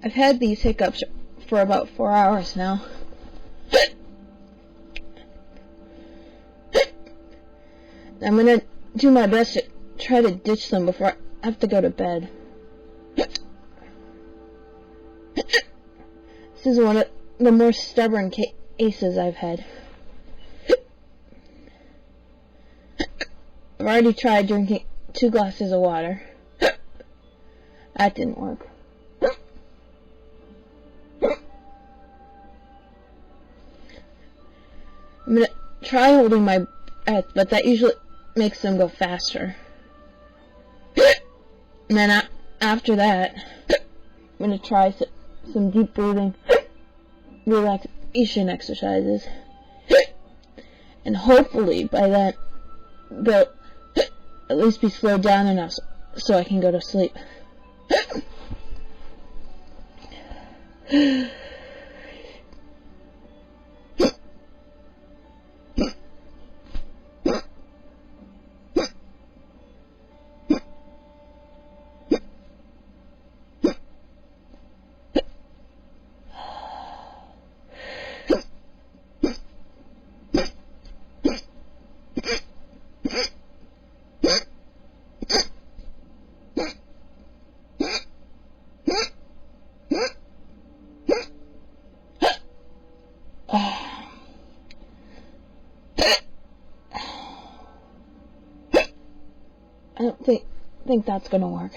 I've had these hiccups for about 4 hours now. I'm gonna do my best to try to ditch them before I have to go to bed. This is one of the more stubborn cases I've had. I've already tried drinking 2 glasses of water. That didn't work. I'm gonna try holding my breath, but that usually makes them go faster. And then after that, I'm gonna try some deep breathing, relaxation exercises. And hopefully by then, they'll at least be slowed down enough so I can go to sleep. I don't think that's gonna work.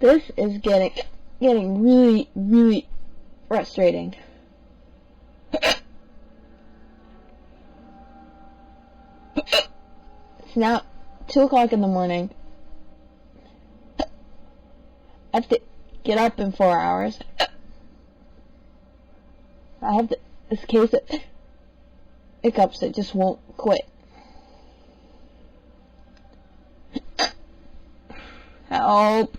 This is getting really, really frustrating. It's now 2 o'clock in the morning. I have to get up in 4 hours. I have this case of hiccups that just won't quit. Help.